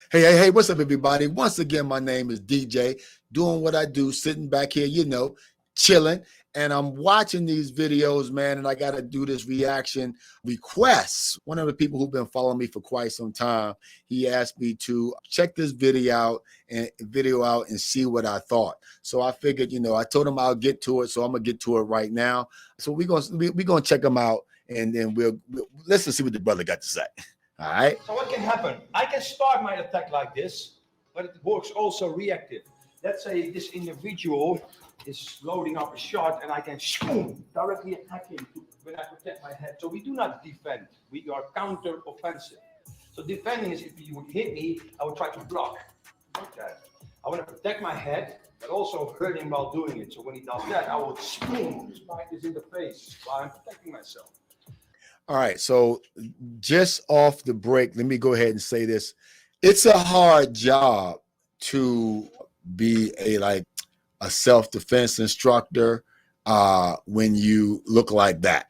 Hey, what's up, everybody? Once again, my name is DJ, doing what I do, sitting back here, chilling. And I'm watching these videos, man, and I got to do this reaction requests. One of the people who've been following me for quite some time, he asked me to check this video out and see what I thought. So I figured, I told him I'll get to it, so I'm going to get to it right now. So we're gonna check him out, and then let's see what the brother got to say. All right. So what can happen? I can start my attack like this, but it works also reactive. Let's say this individual is loading up a shot and I can directly attack him when I protect my head. So we do not defend. We are counter-offensive. So defending is if you would hit me, I would try to block. Okay. I want to protect my head, but also hurt him while doing it. So when he does that, I will spike this in the face while I'm protecting myself. All right, so just off the break, let me go ahead and say this. It's a hard job to be a self-defense instructor when you look like that.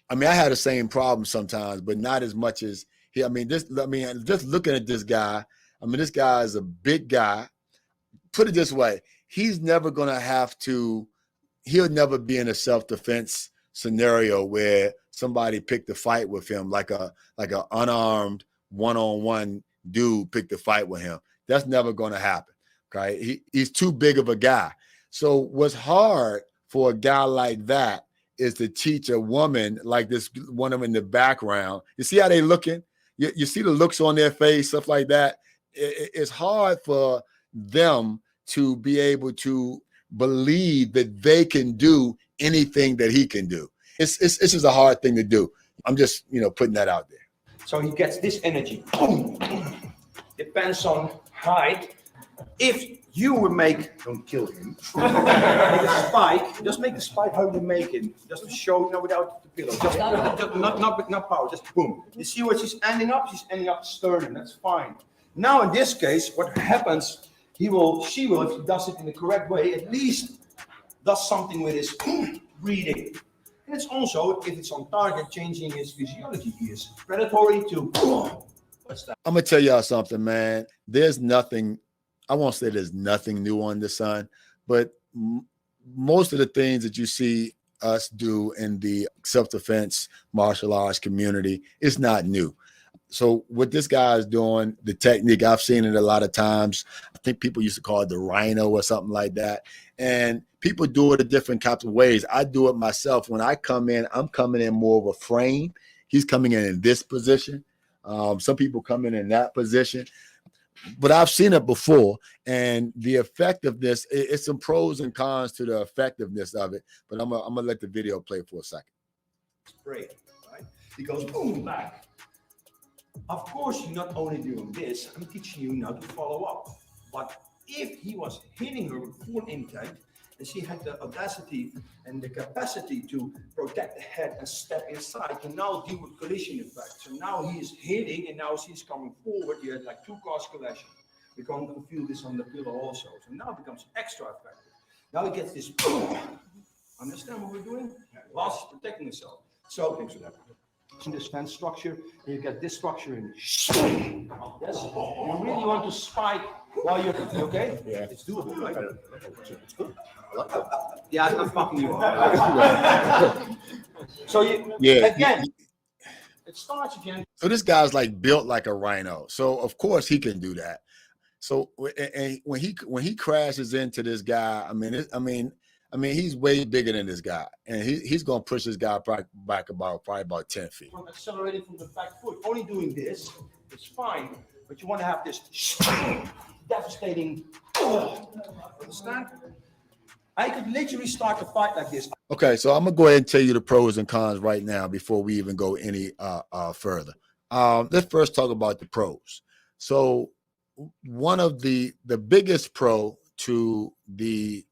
I mean, I had the same problem sometimes, but not as much as he. Just looking at this guy, this guy is a big guy. Put it this way, he's never gonna he'll never be in a self-defense scenario where somebody picked a fight with him, like a unarmed one-on-one dude picked a fight with him. That's never going to happen. Okay, he's too big of a guy. So what's hard for a guy like that is to teach a woman like this one of them in the background. You see how they looking? You see the looks on their face, stuff like that. It's hard for them to be able to believe that they can do anything that he can do. It's just a hard thing to do. I'm just, putting that out there. So he gets this energy. Depends on height. If you would don't kill him, make a spike, just make the spike how you make it. Just to show, without the pillow. Just not power, just boom. You see what she's ending up? She's ending up sternum, that's fine. Now in this case, what happens, she will, if he does it in the correct way, at least does something with his breathing. And it's also, if it's on target, changing his physiology. He is predatory to what's that? I'm gonna tell y'all something, man. There's nothing, I won't say there's nothing new on the sun, but most of the things that you see us do in the self-defense martial arts community is not new. So what this guy is doing, the technique, I've seen it a lot of times. I think people used to call it the rhino or something like that. And people do it a different types of ways. I do it myself. When I come in, I'm coming in more of a frame. He's coming in this position. Some people come in that position. But I've seen it before. And the effectiveness, it's some pros and cons to the effectiveness of it. But I'm gonna let the video play for a second. Great, right? He goes boom, back. Of course, you're not only doing this, I'm teaching you now to follow up. But if he was hitting her with full intent, and she had the audacity and the capacity to protect the head and step inside, and now deal with collision effect. So now he is hitting, and now she's coming forward. You had like two cars collision. We're going to feel this on the pillow also. So now it becomes extra effective. Now he gets this. Understand what we're doing? Last is protecting himself. So things would happen. This fence structure, and you get this structure in. Yes, you really want to spike while you're okay. Yeah, it's doable, right? It's good. Yeah, I'm not fucking you up. So again, it starts again. So this guy's built like a rhino. So of course he can do that. So and when he crashes into this guy, he's way bigger than this guy, and he's gonna push this guy back probably about 10 feet. From accelerating from the back foot, only doing this is fine, but you want to have this devastating. Understand? I could literally start a fight like this. Okay, so I'm gonna go ahead and tell you the pros and cons right now before we even go any further. Let's first talk about the pros. So one of the biggest pro to the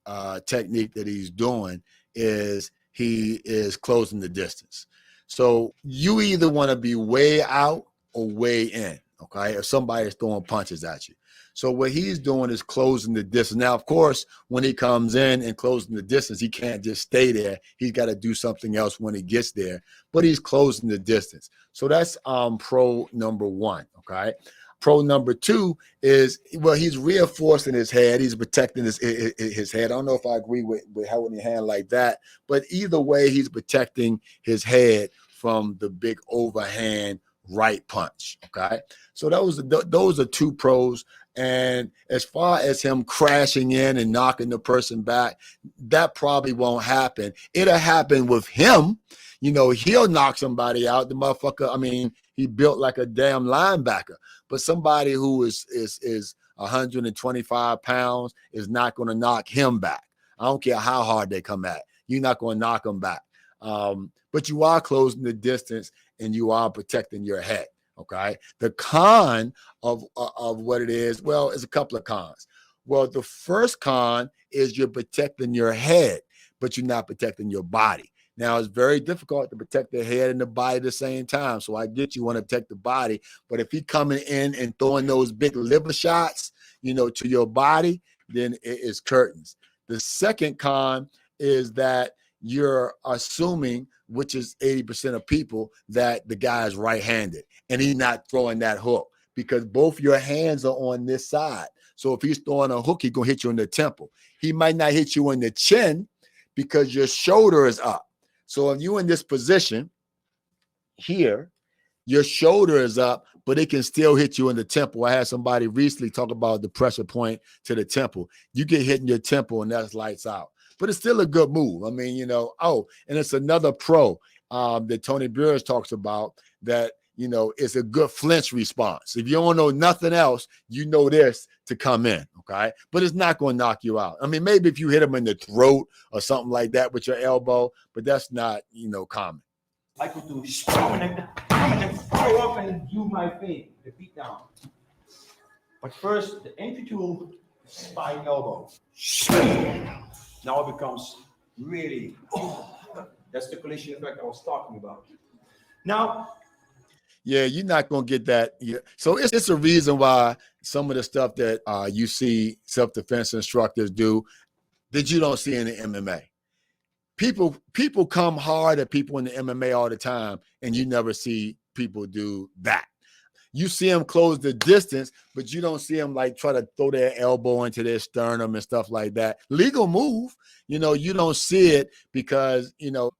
technique that he's doing is he is closing the distance. So you either want to be way out or way in, okay? If somebody's throwing punches at you. So what he's doing is closing the distance. Now, of course, when he comes in and closing the distance, he can't just stay there. He's got to do something else when he gets there, but he's closing the distance. So that's pro number one, okay? Pro number 2 is, well, he's reinforcing his head. He's protecting his head. I don't know if I agree with holding your hand like that, but either way, he's protecting his head from the big overhand right punch. Okay, so those are 2 pros. And as far as him crashing in and knocking the person back, that probably won't happen. It'll happen with him. You know, he'll knock somebody out. The motherfucker, I mean, he built like a damn linebacker. But somebody who is 125 pounds is not going to knock him back. I don't care how hard they come at. You're not going to knock them back. But you are closing the distance and you are protecting your head. Okay. The con of what it is, well, is a couple of cons. Well, the first con is you're protecting your head, but you're not protecting your body. Now, it's very difficult to protect the head and the body at the same time. So I get you want to protect the body, but if he's coming in and throwing those big liver shots, you know, to your body, then it is curtains. The second con is that you're assuming, which is 80% of people, that the guy is right-handed and he's not throwing that hook because both your hands are on this side. So if he's throwing a hook, he's going to hit you in the temple. He might not hit you in the chin because your shoulder is up. So if you're in this position here, your shoulder is up, but it can still hit you in the temple. I had somebody recently talk about the pressure point to the temple. You get hit in your temple and that's lights out. But it's still a good move. I mean, you know, and it's another pro that Tony Burris talks about that, you know, it's a good flinch response. If you don't know nothing else, you know this to come in, okay? But it's not going to knock you out. I mean, maybe if you hit him in the throat or something like that with your elbow, but that's not, you know, common. I could do and follow up and do my thing, the beat down. But first, the entry tool, spine elbow. Now it becomes really, that's the collision effect I was talking about. Now, yeah, you're not going to get that. Yeah. So it's a reason why some of the stuff that you see self-defense instructors do that you don't see in the MMA. People come hard at people in the MMA all the time, and you never see people do that. You see them close the distance, but you don't see them like try to throw their elbow into their sternum and stuff like that. Legal move, you know, you don't see it because, you know,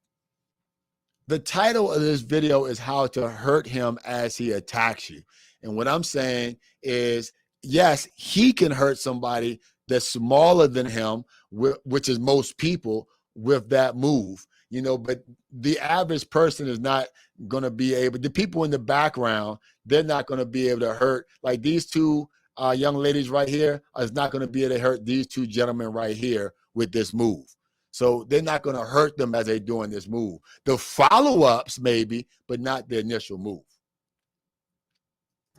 the title of this video is how to hurt him as he attacks you. And what I'm saying is, yes, he can hurt somebody that's smaller than him, which is most people, with that move, you know, but the average person is not going to be able, the people in the background, they're not going to be able to hurt, like these 2 young ladies right here is not going to be able to hurt these 2 gentlemen right here with this move. So they're not going to hurt them as they're doing this move. The follow-ups maybe, but not the initial move.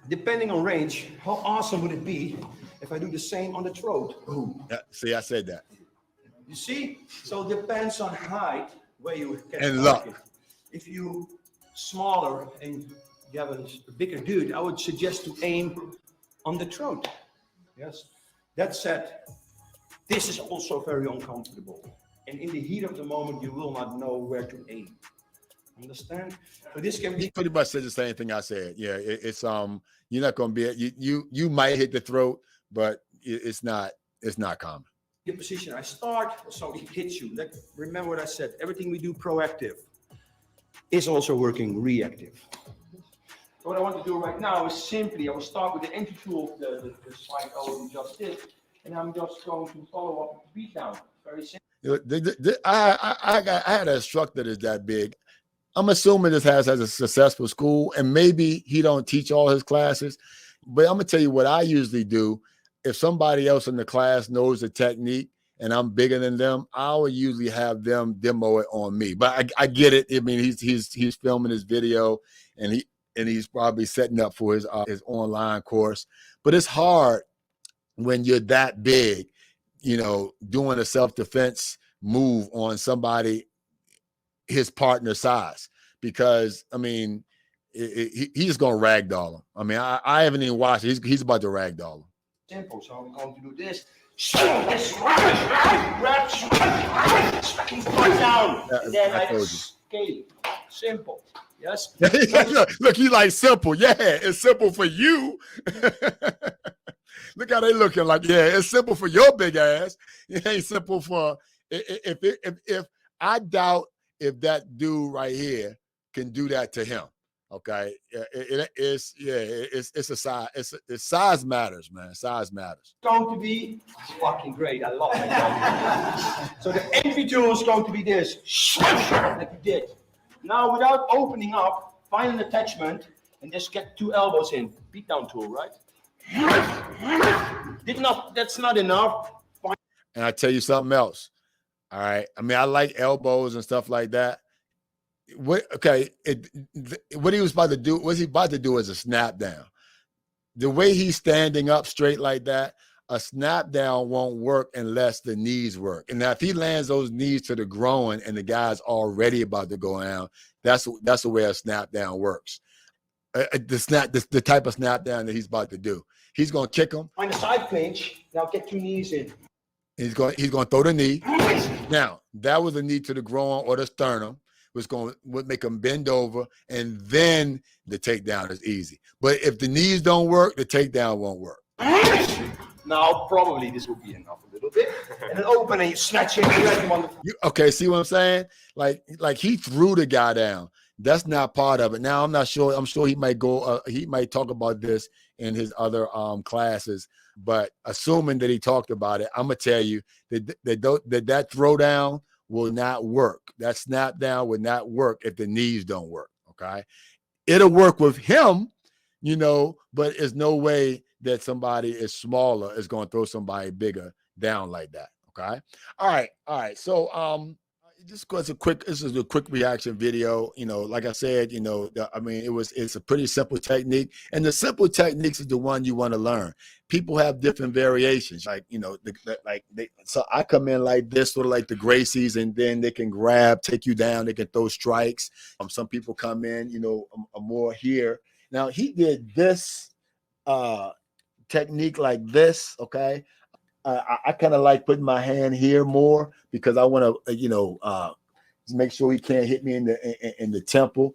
depending on range, how awesome would it be if I do the same on the throat? Boom. Yeah, see, I said that. You see? So it depends on height where you can And luck. it. If you smaller and you have a bigger dude, I would suggest to aim on the throat. Yes. That said, this is also very uncomfortable. And in the heat of the moment, you will not know where to aim. Understand? So this can be. He pretty much said the same thing I said. Yeah, it's you're not going to be you might hit the throat, but it's not common. The position I start, so it hits you. Remember what I said. Everything we do proactive is also working reactive. So what I want to do right now is simply, I will start with the entry tool of the slide we just did, and I'm just going to follow up with the beat down. Very simple. I had an instructor that's that big. I'm assuming this has a successful school, and maybe he don't teach all his classes, but I'm gonna tell you what I usually do. If somebody else in the class knows the technique and I'm bigger than them, I will usually have them demo it on me. But I get it. I mean, he's filming his video and he's probably setting up for his online course. But it's hard when you're that big, you know, doing a self-defense move on somebody his partner size, because I mean, he's gonna ragdoll him. I mean, I haven't even watched it. He's about to ragdoll him. Simple. So I'm going to do this. Grab, down. And then I escape. Simple. Yes. Look, you like simple. Yeah, it's simple for you. Look how they looking like, yeah, it's simple for your big ass. It ain't simple for, if I doubt if that dude right here can do that to him. Okay, it's a size. It's size matters, man. Size matters. Going to be fucking great. I love it. So the entry tool is going to be this, like you did. Now, without opening up, find an attachment and just get 2 elbows in. Beatdown tool, right? That's not enough. And I tell you something else. All right. I mean, I like elbows and stuff like that. What he was about to do, what he about to do is a snap down. The way he's standing up straight like that, a snap down won't work unless the knees work. And now if he lands those knees to the groin and the guy's already about to go down, that's the way a snap down works. The type of snap down that he's about to do. He's gonna kick him. Find a side clinch. Now get 2 knees in. He's gonna throw the knee. Now that was a knee to the groin or the sternum. Would make him bend over, and then the takedown is easy. But if the knees don't work, the takedown won't work. Now probably this will be enough a little bit. And then open and you snatch it. Okay, see what I'm saying? Like he threw the guy down. That's not part of it. Now I'm not sure. I'm sure he might go. He might talk about this in his other classes. But assuming that he talked about it, I'm gonna tell you that throwdown will not work. That snap down will not work if the knees don't work. Okay, it'll work with him, but there's no way that somebody is smaller is going to throw somebody bigger down like that. Okay, all right. So this is a quick reaction video. Like I said, it's a pretty simple technique, and the simple techniques is the one you want to learn. People have different variations, so I come in like this, sort of like the Gracies, and then they can grab, take you down, they can throw strikes. Some people come in, more here. Now he did this technique like this, okay. I kind of like putting my hand here more because I want to, make sure he can't hit me in the temple.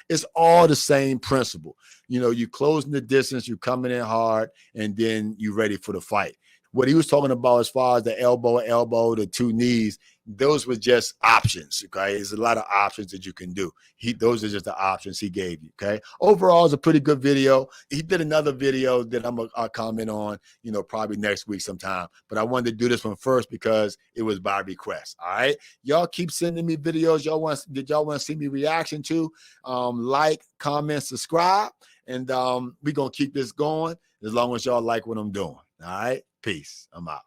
It's all the same principle. You closing the distance, you coming in hard, and then you ready for the fight. What he was talking about as far as the elbow, the 2 knees, those were just options, okay? There's a lot of options that you can do. Those are just the options he gave you, okay? Overall, it's a pretty good video. He did another video that I'll comment on, probably next week sometime. But I wanted to do this one first because it was by request, all right? Y'all keep sending me videos y'all want to see me reaction to. Like, comment, subscribe, and we're going to keep this going as long as y'all like what I'm doing, all right? Peace. I'm out.